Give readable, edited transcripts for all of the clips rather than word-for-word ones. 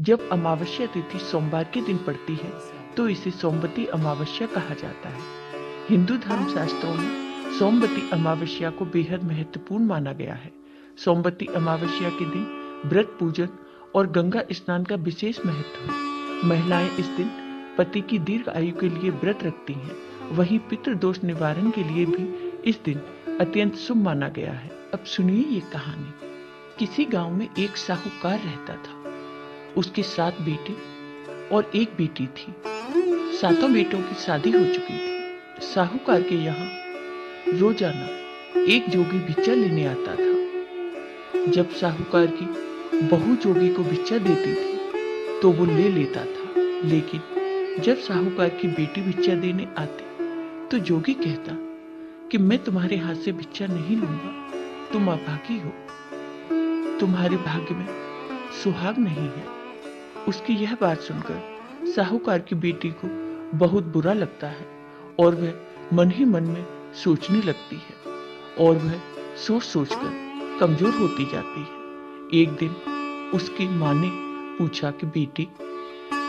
जब अमावस्या तिथि सोमवार के दिन पड़ती है तो इसे सोमवती अमावस्या कहा जाता है। हिंदू धर्म शास्त्रों में सोमवती अमावस्या को बेहद महत्वपूर्ण माना गया है। सोमवती अमावस्या के दिन व्रत पूजन और गंगा स्नान का विशेष महत्व है। महिलाएं इस दिन पति की दीर्घ आयु के लिए व्रत रखती हैं। वहीं पितृदोष निवारण के लिए भी इस दिन अत्यंत शुभ माना गया है। अब सुनिए ये कहानी। किसी गांव में एक साहूकार रहता था। उसके 7 बेटे और एक बेटी थी। सातों बेटों की शादी हो चुकी थी। साहूकार के यहाँ रोजाना एक जोगी भिक्षा लेने आता था। जब साहूकार की बहू जोगी को भिक्षा देती थी तो वो ले लेता था, लेकिन जब साहूकार की बेटी भिक्षा देने आती तो जोगी कहता कि मैं तुम्हारे हाथ से भिक्षा नहीं लूंगा, तुम अभागी हो, तुम्हारे भाग्य में सुहाग नहीं है। उसकी यह बात सुनकर साहूकार की बेटी को बहुत बुरा लगता है और वह मन ही मन में सोचने लगती है और वह सोच सोचकर कमजोर होती जाती है। एक दिन उसकी माँ ने पूछा कि बेटी,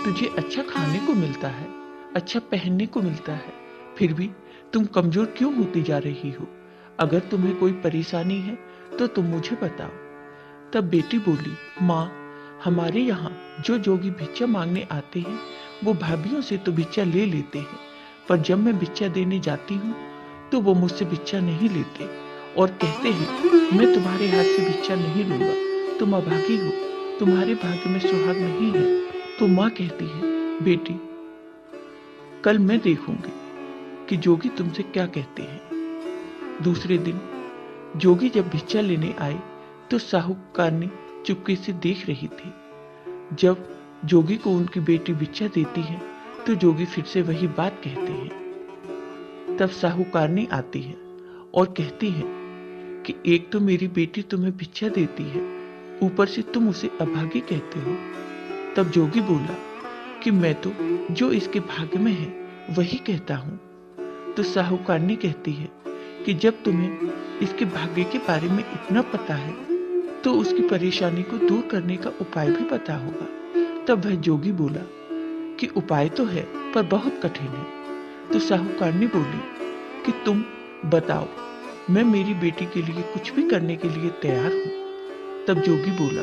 तुझे अच्छा खाने को मिलता है, अच्छा पहनने को मिलता है, फिर भी तुम कमजोर क्यों होती जा रही हो? अगर तुम्हें कोई परेशानी है तो तुम मुझे बताओ। तब बेटी बोली, माँ, हमारे यहाँ जो जोगी भिक्षा मांगने आते हैं वो भाभीयों से तो भिक्षा ले लेते हैं, पर जब मैं भिक्षा देने जाती हूँ तो वो मुझसे भिक्षा नहीं लेते और कहते हैं मैं तुम्हारे हाथ से भिक्षा नहीं लूंगा, तुम अभागी हो, तुम्हारे भाग्य में सुहाग नहीं है। तो माँ कहती है, बेटी, कल मैं देखूंगी कि जोगी तुमसे क्या कहते हैं। दूसरे दिन जोगी जब भिक्षा लेने आए तो साहूकारनी चुपके से देख रही थी। जब जोगी को उनकी बेटी भिक्षा देती है तो जोगी फिर से वही बात कहते हैं। तब साहूकारनी आती है और कहती है कि एक तो मेरी बेटी तुम्हें भिक्षा देती है, ऊपर से तुम उसे अभागी कहते हो। तब जोगी बोला कि मैं तो जो इसके भाग्य में है वही कहता हूँ। तो साहूकारनी कहती है कि जब तुम्हें इसके भाग्य के बारे में इतना पता है तो उसकी परेशानी को दूर करने का उपाय भी पता होगा। तब वह जोगी बोला कि उपाय तो है पर बहुत कठिन है। तो साहूकारनी बोली कि तुम बताओ, मैं मेरी बेटी के लिए कुछ भी करने के लिए तैयार हूँ। तब जोगी बोला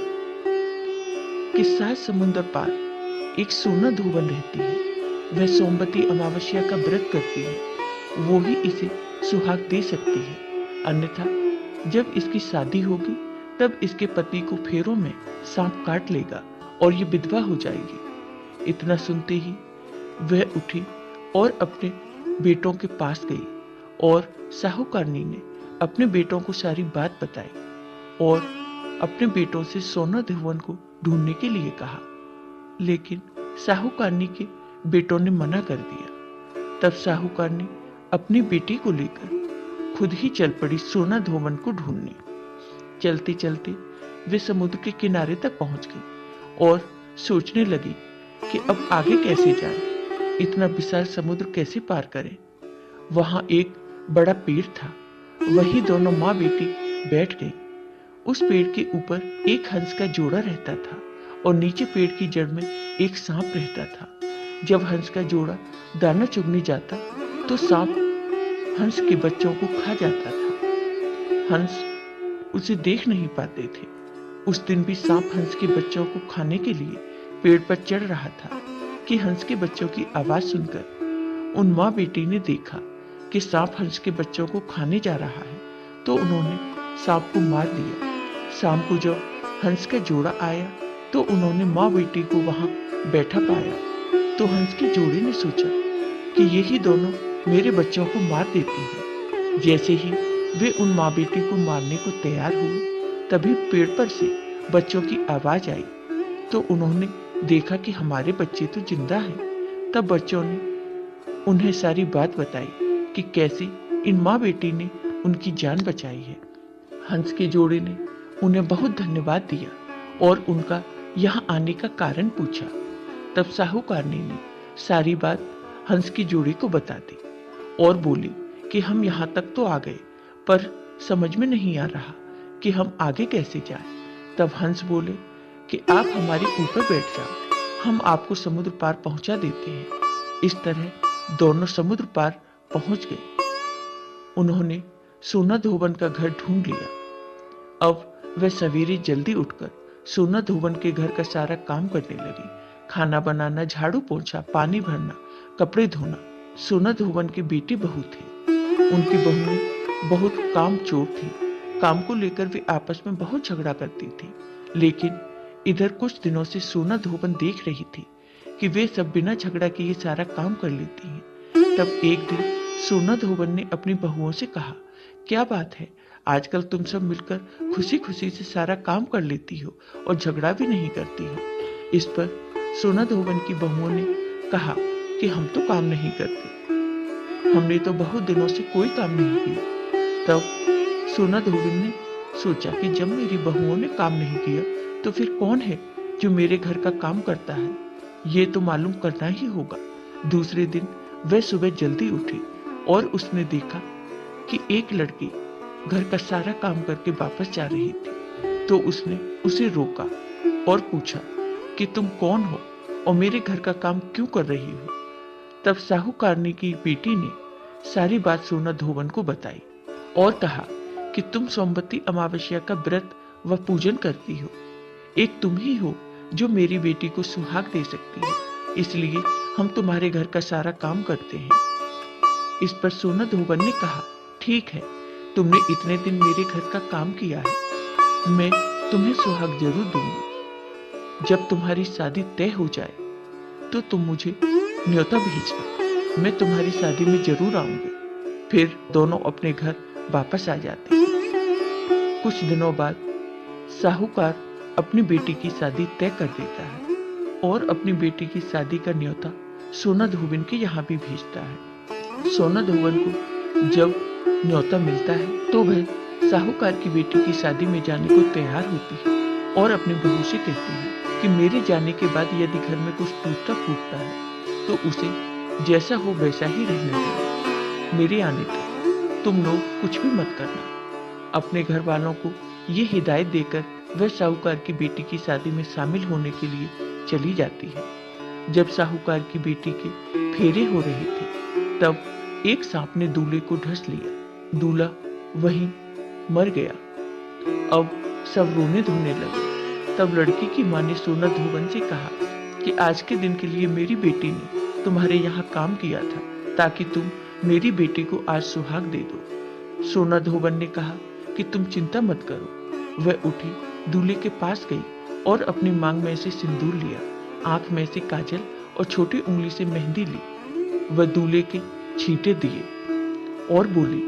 कि 7 समुंदर पार एक सोना धोवन रहती है, वह सोमवती अमावस्या का व्रत करती है, वो ही इसे सुहाग दे सकती है, अन्यथा जब इसकी शादी होगी तब इसके पति को फेरों में सांप काट लेगा और ये विधवा हो जाएगी। इतना सुनते ही वह उठी और अपने बेटों के पास गई और साहूकारनी ने अपने बेटों को सारी बात बताई और अपने बेटों से सोना धोवन को ढूंढने के लिए कहा, लेकिन साहूकारनी के बेटों ने मना कर दिया। तब साहूकारनी अपनी बेटी को लेकर खुद ही चल पड़ी सोना धोवन को ढूंढने। चलते चलते वे समुद्र के किनारे तक पहुंच गई और सोचने लगी कि अब आगे कैसे जाए, इतना विशाल समुद्र कैसे पार करें। वहां एक बड़ा पेड़ था, वही दोनों माँ बेटी बैठ गई। उस पेड़ के ऊपर एक हंस का जोड़ा रहता था और नीचे पेड़ की जड़ में एक सांप रहता था। जब हंस का जोड़ा दाना चुगने जाता तो सांप हंस के बच्चों को खा जाता था। हंस उसे देख नहीं पाते थे। उस दिन भी सांप हंस के बच्चों को खाने के लिए पेड़ पर चढ़ रहा था कि हंस के बच्चों की आवाज सुनकर उन माँ बेटी ने देखा कि सांप हंस के बच्चों को खाने जा रहा है, तो उन्होंने सांप को मार दिया। शाम को जब हंस का जोड़ा आया तो उन्होंने माँ बेटी को वहां बैठा पाया। तो हंस के जोड़े ने सोचा कि यही दोनों मेरे बच्चों को मार देती हैं। जैसे ही वे उन माँ बेटी को मारने को तैयार हुए, तभी पेड़ पर से बच्चों की आवाज आई। तो उन्होंने देखा कि हमारे बच्चे तो जिंदा हैं। तब बच्चों ने उन्हें सारी बात बताई कि कैसे इन माँ बेटी ने उनकी जान बचाई है। हंस के जोड़े ने उन्हें बहुत धन्यवाद दिया और उनका यहाँ आने का कारण पूछा। तब साहूकारनी ने सारी बात हंस के जोड़े को बता दी और बोली कि हम यहाँ तक तो आ गए, पर समझ में नहीं आ रहा कि हम आगे कैसे जाएं। तब हंस बोले कि आप हमारे ऊपर बैठ जाओ, हम आपको समुद्र पार पहुंचा देते हैं। इस तरह दोनों समुद्र पार पहुंच गए। उन्होंने सोना धोबन का घर ढूंढ लिया। अब वह सवेरे जल्दी उठकर सोना धोबन के घर का सारा काम करने लगी। खाना बनाना, झाड़ू पोंछा, पानी भरना, कपड़े धोना। सोना धोबन के बेटे बहू थे। उनकी बहुएं बहुत कामचोर थी। काम को लेकर वे आपस में बहुत झगड़ा करती थी। लेकिन इधर कुछ दिनों से सोना धोबन देख रही थी कि वे सब बिना झगड़ा किए सारा काम कर लेती हैं। तब एक दिन सोना धोबन ने अपनी बहुओं से कहा, क्या बात है, आजकल तुम सब मिलकर खुशी खुशी से सारा काम कर लेती हो और झगड़ा भी नहीं करती हो। इस पर सोना धोबन की बहुओं ने कहा कि हम तो काम नहीं करते, हमने तो बहुत दिनों से कोई काम नहीं किया। तब सोना धोबन ने सोचा कि जब मेरी बहुओं ने काम नहीं किया तो फिर कौन है जो मेरे घर का काम करता है, ये तो मालूम करना ही होगा। दूसरे दिन वह सुबह जल्दी उठी और उसने देखा कि एक लड़की घर का सारा काम करके वापस जा रही थी। तो उसने उसे रोका और पूछा कि तुम कौन हो और मेरे घर का काम क्यों कर रही हो। तब साहूकारनी की बेटी ने सारी बात सोना धोबन को बताई और कहा कि तुम सोमवती अमावस्या का व्रत व पूजन करती हो। एक तुम ही हो जो मेरी बेटी को सुहाग दे सकती है, इसलिए हम तुम्हारे घर का सारा काम करते हैं। इस पर सोना धोबन ने कहा, ठीक है, तुमने इतने दिन मेरे घर का काम किया है, मैं तुम्हें सुहाग जरूर दूंगी। जब तुम्हारी शादी तय हो जाए तो तुम मुझे न्योता भेजना, मैं तुम्हारी शादी में जरूर आऊंगी। फिर दोनों अपने घर वापस आ जाते हैं। कुछ दिनों बाद साहूकार अपनी बेटी की शादी तय कर देता है और अपनी बेटी की शादी का न्योता सोना धोबन के यहाँ भी भेजता है। सोना धोबन को जब न्योता मिलता है तो वह साहूकार की बेटी की शादी में जाने को तैयार होती है और अपनी बहू से कहती है कि मेरे जाने के बाद यदि घर में कुछ टूटता फूटता है तो उसे जैसा हो वैसा ही रहने दो। मेरे आने तक तुम लोग कुछ भी मत करना। अपने घर वालों को ये हिदायत देकर वह साहूकार की बेटी की शादी में शामिल होने के लिए चली जाती है। जब साहूकार की बेटी के फेरे हो रहे थे तब एक सांप ने दूल्हे को ढस लिया। दूल्हा वहीं मर गया। अब सब रोने धोने लगे। तब लड़की की मां ने सोना धोबन से कहा कि आज के दिन के लिए मेरी बेटी ने तुम्हारे यहाँ काम किया था ताकि तुम मेरी बेटी को आज सुहाग दे दो। सोना धोबन ने कहा कि तुम चिंता मत करो। वह उठी, दूल्हे के पास गई और अपनी मांग में से सिंदूर लिया, आंख में से काजल और छोटी उंगली से मेहंदी ली। वह दूल्हे के छींटे दिए और बोली,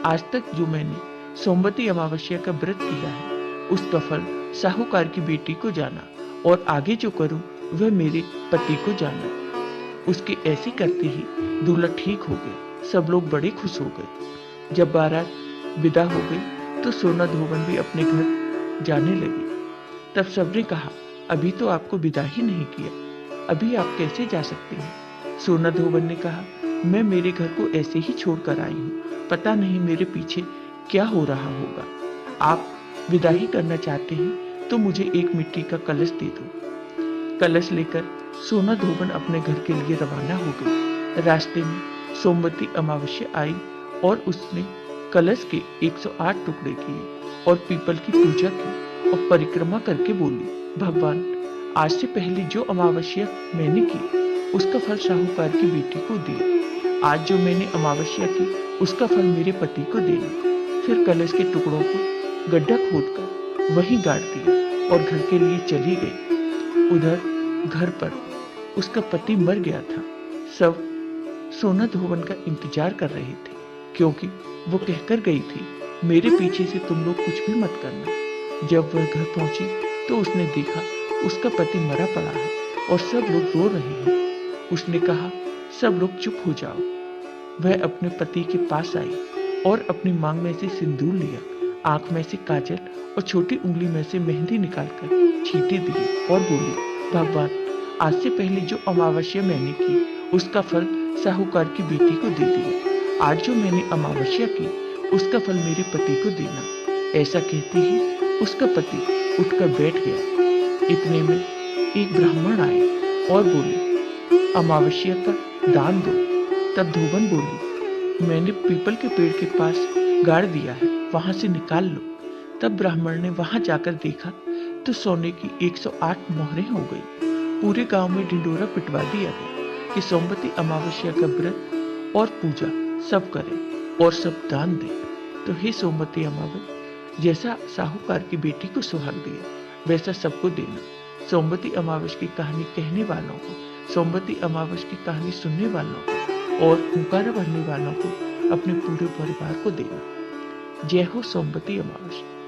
आज तक जो मैंने सोमवती अमावस्या का व्रत किया है उसका फल साहूकार की बेटी को जाना और आगे जो करूं वह मेरे पति को जाना। उसके ऐसे करते ही दूल्हा ठीक हो गया। सब लोग बड़े खुश हो गए। जब बारात विदा हो गई तो सोना धोबन भी अपने घर जाने लगी। तब सबने कहा, अभी तो आपको विदा ही नहीं किया, अभी आप कैसे जा सकती हैं? सोना धोबन ने कहा, मैं मेरे घर को ऐसे ही छोड़कर आई हूँ, पता नहीं मेरे पीछे क्या हो रहा होगा। आप विदा ही करना चाहते हैं तो मुझे एक मिट्टी का कलश दे दो। कलश लेकर सोना धोबन अपने घर के लिए रवाना हो गई। रास्ते में सोमवती अमावस्या आई और उसने कलश के 108 टुकड़े किए और पीपल की पूजा की और परिक्रमा करके बोली, भगवान, आज से पहले जो अमावस्या मैंने की उसका फल साहूकार की बेटी को दिया। आज जो मैंने अमावस्या की उसका फल मेरे पति को देना। फिर कलश के टुकड़ों को गड्ढा खोदकर वहीं गाड़ दिया और घर के लिए चली गई। उधर घर पर उसका पति मर गया था। सब सोना धोबन का इंतजार कर रहे थे क्योंकि वो कहकर गई थी, मेरे पीछे से तुम लोग कुछ भी मत करना। जब वह घर पहुंची तो उसने देखा उसका पति मरा पड़ा है और सब लोग रो रहे हैं। उसने कहा, सब लोग चुप हो जाओ। वह अपने पति के पास आई और अपनी मांग में से सिंदूर लिया, आंख में से काजल और छोटी उंगली में से मेहंदी निकालकर छींटे दिए और बोली, भगवान, आज से पहले जो अमावस्या मैंने की उसका फल साहूकार की बेटी को दे दिया। आज जो मैंने अमावस्या की उसका फल मेरे पति को देना। ऐसा कहते ही उसका पति उठकर बैठ गया। इतने में एक ब्राह्मण आए और बोले, अमावस्या का दान दो। तब धोबन बोली, मैंने पीपल के पेड़ के पास गाड़ दिया है, वहां से निकाल लो। तब ब्राह्मण ने वहां जाकर देखा तो सोने की 108 मोहरें हो गई। पूरे गांव में ढिंडोरा पिटवा दिया गया कि सोमवती अमावस्या का व्रत और पूजा सब करें और सब दान दें। तो हे सोमवती अमावस, जैसा साहूकार की बेटी को सुहाग दिया, वैसा सबको देना। सोमवती अमावस की कहानी कहने वालों को, सोमवती अमावस की कहानी सुनने वालों को और हुंकारा भरने वालों को अपने पूरे परिवार को देना। जय हो सोमवती अमावस।